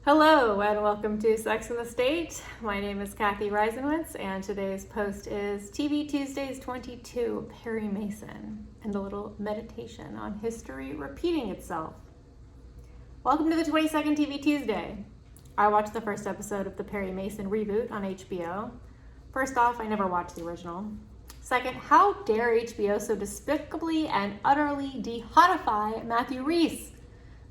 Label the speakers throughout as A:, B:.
A: Hello and welcome to Sex and the State. My name is Kathy Reisenwitz and today's post is TV Tuesdays 22, Perry Mason, and a little meditation on history repeating itself. Welcome to the 22nd TV Tuesday. I watched the first episode of the Perry Mason reboot on HBO. First off, I never watched the original. Second, how dare HBO so despicably and utterly de-hotify Matthew Rhys?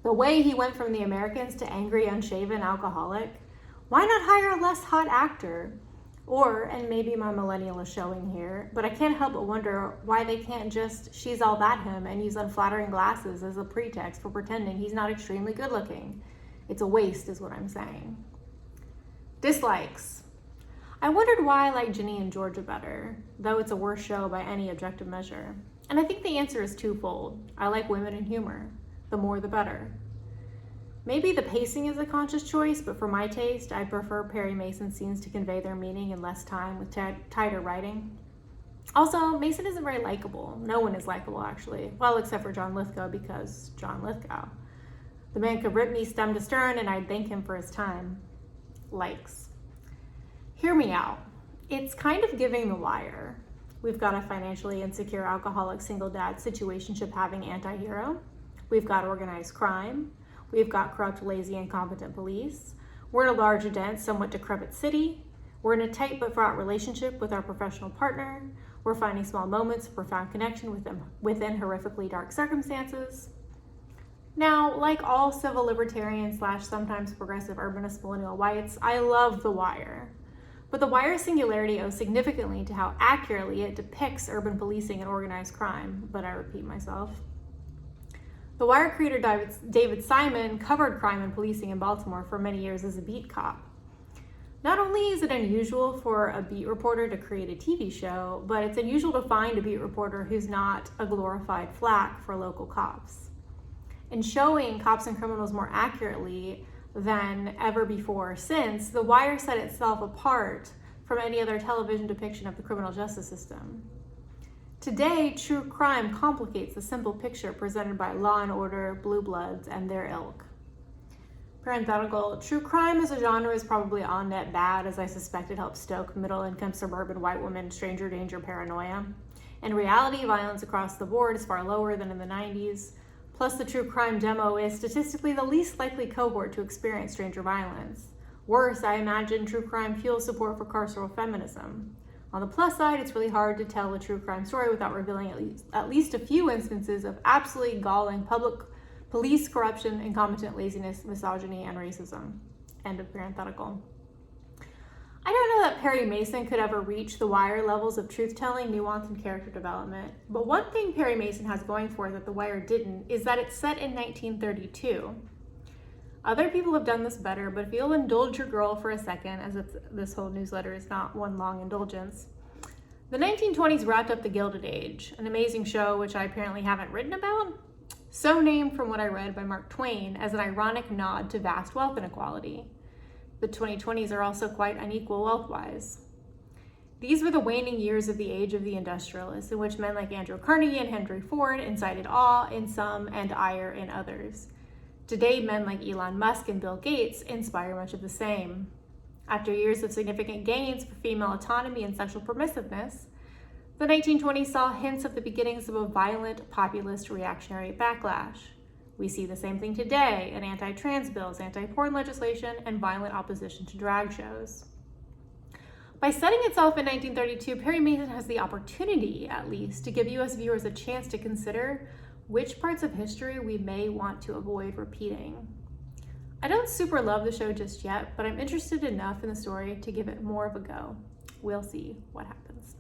A: The way he went from the Americans to angry, unshaven alcoholic. Why not hire a less hot actor? Or, and maybe my millennial is showing here, but I can't help but wonder why they can't just she's all that him and use unflattering glasses as a pretext for pretending he's not extremely good looking. It's a waste is what I'm saying. Dislikes. I wondered why I like Ginny and Georgia better, though it's a worse show by any objective measure. And I think the answer is twofold. I like women in humor. The more the better. Maybe the pacing is a conscious choice, but for my taste, I prefer Perry Mason scenes to convey their meaning in less time with tighter writing. Also, Mason isn't very likable. No one is likable, actually. Well, except for John Lithgow, because John Lithgow. The man could rip me stem to stern, and I'd thank him for his time. Likes. Hear me out. It's kind of giving The Wire. We've got a financially insecure alcoholic single dad situationship having anti-hero. We've got organized crime. We've got corrupt, lazy, incompetent police. We're in a large, dense, somewhat decrepit city. We're in a tight but fraught relationship with our professional partner. We're finding small moments of profound connection within horrifically dark circumstances. Now, like all civil libertarian / sometimes progressive urbanist millennial whites, I love The Wire. But The Wire's singularity owes significantly to how accurately it depicts urban policing and organized crime, but I repeat myself. The Wire creator David Simon covered crime and policing in Baltimore for many years as a beat cop. Not only is it unusual for a beat reporter to create a TV show, but it's unusual to find a beat reporter who's not a glorified flack for local cops. In showing cops and criminals more accurately than ever before or since, The Wire set itself apart from any other television depiction of the criminal justice system. Today, true crime complicates the simple picture presented by Law & Order, Blue Bloods, and their ilk. Parenthetical, true crime as a genre is probably on net bad, as I suspect it helps stoke middle-income suburban white woman stranger danger paranoia. In reality, violence across the board is far lower than in the 90s. Plus, the true crime demo is statistically the least likely cohort to experience stranger violence. Worse, I imagine true crime fuels support for carceral feminism. On the plus side, it's really hard to tell a true crime story without revealing at least a few instances of absolutely galling public police corruption, incompetent laziness, misogyny, and racism. End of parenthetical. I don't know that Perry Mason could ever reach The Wire levels of truth-telling, nuance, and character development, but one thing Perry Mason has going for it that The Wire didn't is that it's set in 1932. Other people have done this better, but if you'll indulge your girl for a second, as if this whole newsletter is not one long indulgence. The 1920s wrapped up the Gilded Age, an amazing show which I apparently haven't written about, so named from what I read by Mark Twain as an ironic nod to vast wealth inequality. The 2020s are also quite unequal wealth-wise. These were the waning years of the age of the industrialists, in which men like Andrew Carnegie and Henry Ford incited awe in some and ire in others. Today, men like Elon Musk and Bill Gates inspire much of the same. After years of significant gains for female autonomy and sexual permissiveness, the 1920s saw hints of the beginnings of a violent, populist, reactionary backlash. We see the same thing today in anti-trans bills, anti-porn legislation, and violent opposition to drag shows. By setting itself in 1932, Perry Mason has the opportunity, at least, to give U.S. viewers a chance to consider which parts of history we may want to avoid repeating. I don't super love the show just yet, but I'm interested enough in the story to give it more of a go. We'll see what happens.